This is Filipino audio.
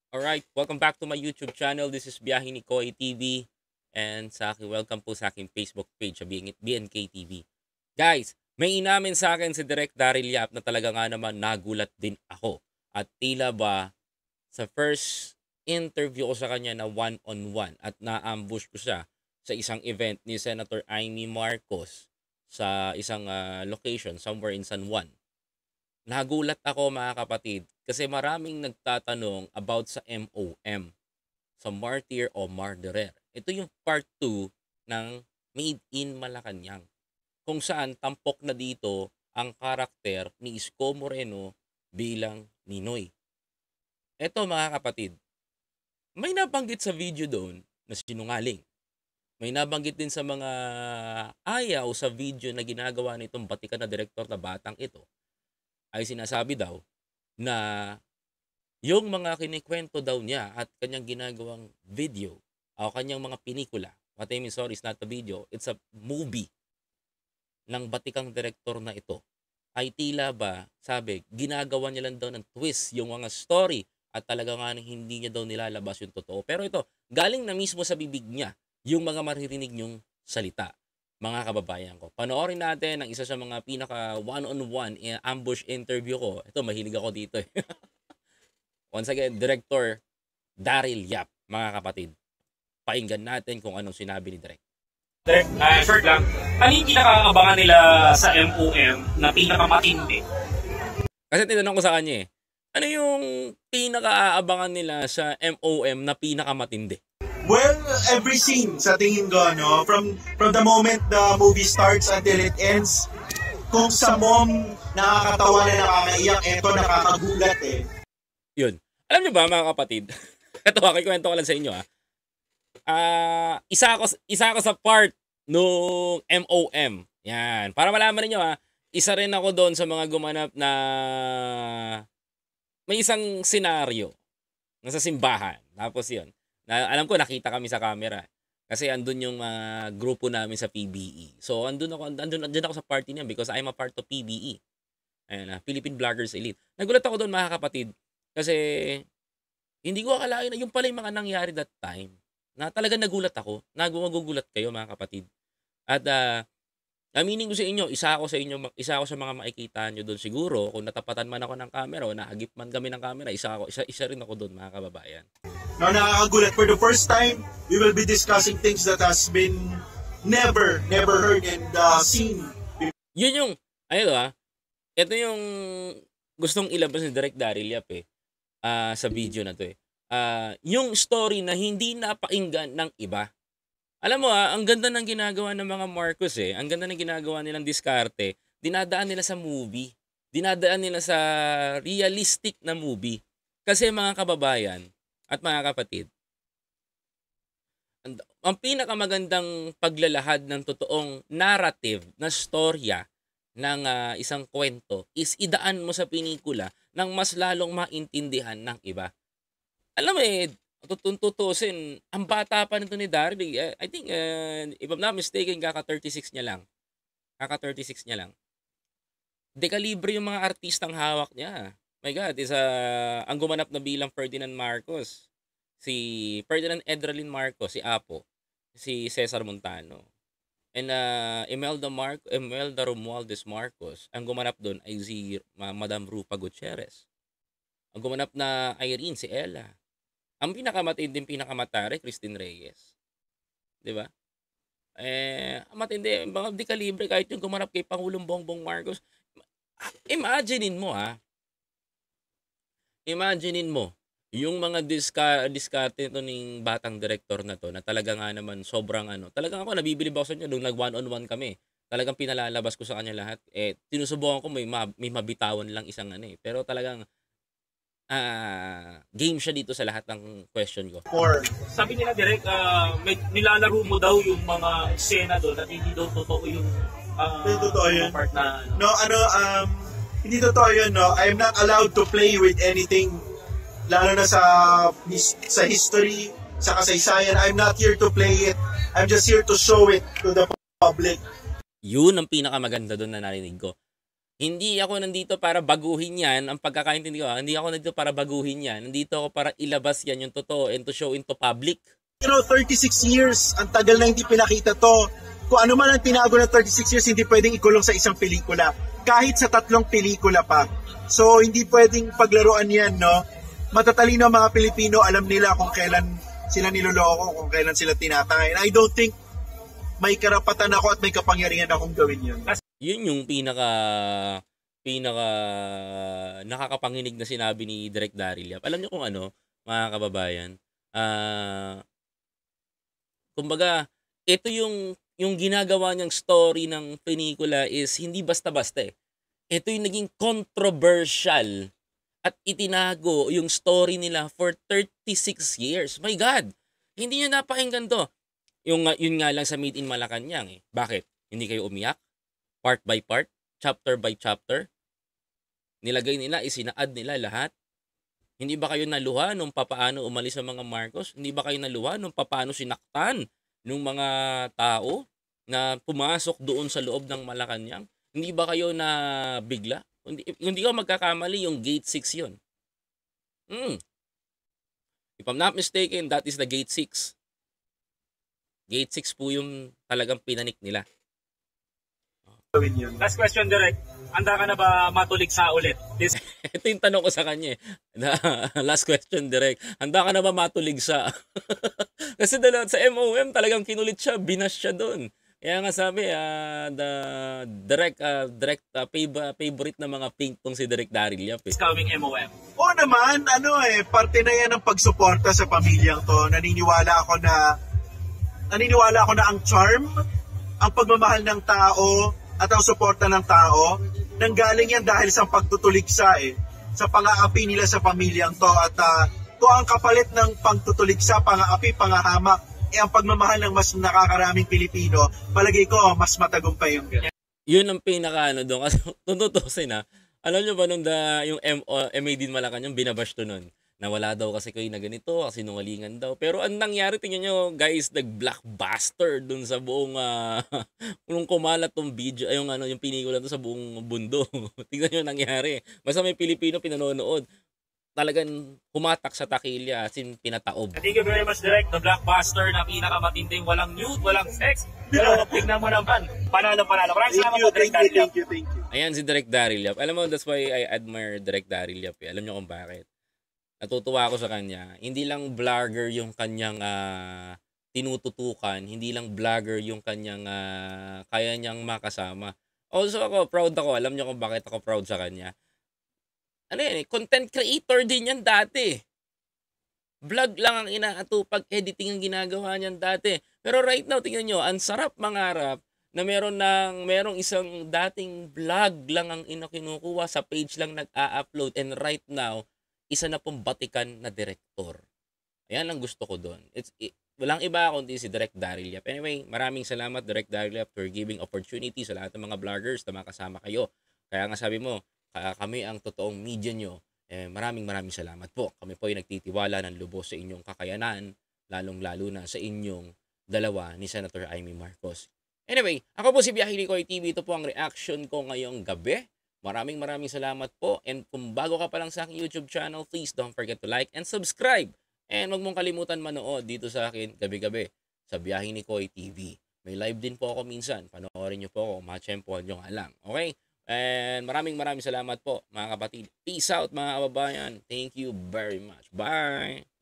Alright, welcome back to my YouTube channel. This is Biyahe ni Koy TV. And welcome po sa aking Facebook page, BNK TV. Guys, may inamin sa akin si Direk Daryl Yap na talaga nga naman nagulat din ako. At tila ba sa first interview ko sa kanya na one-on-one at na-ambush ko siya sa isang event ni Senator Amy Marcos sa isang location somewhere in San Juan. Nagulat ako mga kapatid kasi maraming nagtatanong about sa MOM, sa Martyr o Murderer. Ito yung part 2 ng Made in Malacanang, kung saan tampok na dito ang karakter ni Isko Moreno bilang Ninoy. Ito mga kapatid, may nabanggit sa video doon na sinungaling. May nabanggit din sa mga ayaw sa video na ginagawa nitong batikan na direktor na batang ito, ay sinasabi daw na yung mga kinikwento daw niya at kanyang ginagawang video o kanyang mga pinikula, what I mean, sorry, it's not a video, it's a movie ng batikang direktor na ito, ay tila ba, sabi, ginagawa niya lang daw ng twist yung mga story at talaga nga hindi niya daw nilalabas yung totoo. Pero ito, galing na mismo sa bibig niya yung mga maririnig niyong salita. Mga kababayan ko, panoorin natin ang isa sa mga pinaka one-on-one ambush interview ko. Ito, mahilig ako dito eh. Once again, Director Daryl Yap, mga kapatid. Painggan natin kung anong sinabi ni Direk. Direk, short lang. Ano yung pinakaabangan nila sa MOM na pinakamatindi? Kasi tinanong ko sa kanya eh, ano yung pinakaabangan nila sa MOM na pinakamatindi? Well, every scene sa tingin ko, no? From the moment the movie starts until it ends, kung sa mom nakakatawa na nakakaiyak, eto nakakagulat eh. Yun. Alam niyo ba mga kapatid? Ito, kikwento ko lang sa inyo isa ako sa part nung MOM. Yan. Para malaman niyo isa rin ako doon sa mga gumanap na may isang senaryo nasa simbahan. Tapos yun. Alam ko nakita kami sa camera kasi andun yung grupo namin sa PBE. So andun ako sa party niya because I'm a part of PBE. Ayun Philippine Bloggers Elite. Nagulat ako doon mga kapatid kasi hindi ko akalain na yung pala yung mga nangyari that time. Na talaga nagulat ako. Nagugulat kayo mga kapatid. At aminin ko sa inyo, isa ako sa mga makikita nyo doon siguro kung natapatan man ako ng camera o nahagip man kami ng camera, isa rin ako doon mga kababayan. No, nakakagulat. For the first time, we will be discussing things that has been never heard and seen. Yun yung, ito yung gustong ilabas ni Direk Daryl Yap sa video na to yung story na hindi napainggan ng iba. Alam mo ang ganda ng ginagawa ng mga Marcos ang ganda ng ginagawa nilang diskarte, dinadaan nila sa movie, dinadaan nila sa realistic na movie. Kasi mga kababayan, at mga kapatid, ang pinakamagandang paglalahad ng totoong narrative na storya ng isang kwento is idaan mo sa pinikula nang mas lalong maintindihan ng iba. Alam mo tutusin, ang bata pa nito ni Daryl, I think, if I'm not mistaken, kaka-36 niya lang. Kaka-36 niya lang. Dekalibre yung mga artistang hawak niya. My God, ang gumanap na bilang Ferdinand Marcos. Si Ferdinand Edralin Marcos, si Apo. Si Cesar Montano. And Imelda Romualdez Marcos. Ang gumanap doon ay si Madam Rupa Gutierrez. Ang gumanap na Irene, si Ella. Ang pinakamatinding pinakamatari, Christine Reyes. Diba? Matindi, mga dekalibre kahit yung gumanap kay Pangulong Bongbong Marcos. Imaginein mo yung mga diskarte nito ng batang director na to na talaga nga naman sobrang talagang ako nabibilib ako sa inyo nung nag one-on-one kami. Talagang pinalalabas ko sa kanya lahat. Sinusubukan ko may mabitawan lang isang pero talagang game siya dito sa lahat ng question ko. Sabi nila Direk, nilalaro mo daw yung mga eksena doon at hindi daw totoo yung totoo yun. Part na hindi totoo yun, no? I'm not allowed to play with anything, lalo na sa history, sa kasaysayan. I'm not here to play it. I'm just here to show it to the public. Yun ang pinakamaganda doon na narinig ko. Hindi ako nandito para baguhin yan. Ang pagkakaintindi ko, hindi ako nandito para baguhin yan. Nandito ako para ilabas yan yung totoo and to show into public. 36 years, ang tagal na hindi pinakita to. Kung ano man ang tinago na 36 years, hindi pwedeng ikulong sa isang pelikula. Kahit sa 3 pelikula pa. So, hindi pwedeng paglaruan yan, no? Matatalino ang mga Pilipino, alam nila kung kailan sila niloloko, kung kailan sila tinatangay. And I don't think may karapatan ako at may kapangyarihan akong gawin yun. Yun yung pinaka nakakapanginig na sinabi ni Direk Daryl Yap. Alam niyo kung ano, mga kababayan, kumbaga, ito yung ginagawa niyang story ng pelikula is hindi basta-basta eh. Ito yung naging controversial at itinago yung story nila for 36 years. My God! Hindi niyo napakinggan to. Yun nga lang sa Made in Malacanang eh. Bakit? Hindi kayo umiyak? Part by part? Chapter by chapter? Nilagay nila, isinaad nila lahat? Hindi ba kayo naluha nung papaano umalis sa mga Marcos? Hindi ba kayo naluha nung papaano sinaktan ng mga tao na pumasok doon sa loob ng Malacanang? Hindi ba kayo na bigla? Hindi ko magkakamali, yung Gate 6 yun. If I'm not mistaken, that is the Gate 6. Gate 6 po yung talagang pinanik nila. Last question, Direk. Handa ka na ba matuligsa ulit? Ito yung tanong ko sa kanya eh. Last question, Direk. Handa ka na ba matuligsa? Kasi sa MOM talagang kinulit siya, binash siya doon. Kaya nga sabi, the direct favorite na mga pink tong si Direk Daryl Yap eh. Coming MOM. Oo naman, parte na yan ng pagsuporta sa pamilyang to. Naniniwala ako na ang charm, ang pagmamahal ng tao, at ang suporta ng tao, nanggaling yan dahil sa pagtutuligsa eh. Sa pang-aapi nila sa pamilyang to. At kung ang kapalit ng pagtutuligsa, pang-aapi, pang-ahamak, ang pagmamahal ng mas nakakaraming Pilipino, palagay ko, mas matagumpay yung ganyan. Yun ang pinaka doon. Kasi tututusin alam nyo ba nung yung MAD in Malacanang binabash to nun? Na wala daw kasi kayo na ganito, kasi nungalingan daw. Pero ang nangyari, tingnan nyo guys, nag-blockbuster dun sa buong, nung kumalat tong video, yung pelikula to sa buong mundo. Tingnan nyo nangyari. Basta may Pilipino pinanonood. Talagang humatak sa takilya, as in pinataob. Thank you very much, Direk. The blockbuster na pinakamatinding, walang nude, walang sex. Pero tignan mo naman, panalo. Maraming salamat po, Direk Daryl Yap. Thank you. Ayan si Direk Daryl Yap. Alam mo, that's why I admire Direk Daryl Yap. Alam nyo kung bakit. Natutuwa ako sa kanya. Hindi lang vlogger yung kanyang tinututukan. Hindi lang vlogger yung kanyang kaya niyang makasama. Also ako, proud ako. Alam niyo kung bakit ako proud sa kanya. Content creator din yan dati. Vlog lang ang inaatupag, editing ang ginagawa niyan dati. Pero right now, tingnan nyo, ang sarap mangarap na merong isang dating vlog lang ang kinukuha, sa page lang nag-a-upload, and right now, isa na pong batikan na direktor. Ayan ang gusto ko doon. Walang iba kundi si Direk Daryl Yap. Anyway, maraming salamat Direk Daryl Yap for giving opportunity sa lahat ng mga vloggers na makasama kayo. Kaya nga sabi mo, kami ang totoong media nyo. Maraming salamat po. Kami po ay nagtitiwala ng lubos sa inyong kakayanan, lalong-lalo na sa inyong dalawa ni Senator Amy Marcos. Anyway, ako po si Biyahe Koy TV. Ito po ang reaction ko ngayong gabi. Maraming salamat po. And kung bago ka pa lang sa aking YouTube channel, please don't forget to like and subscribe. And wag mong kalimutan manood dito sa akin gabi-gabi sa Biyahe Koy TV. May live din po ako minsan. Panoorin nyo po ako. Matsyempohan nyo nga lang. Okay? And maraming salamat po mga kapatid. Peace out mga kababayan. Thank you very much. Bye!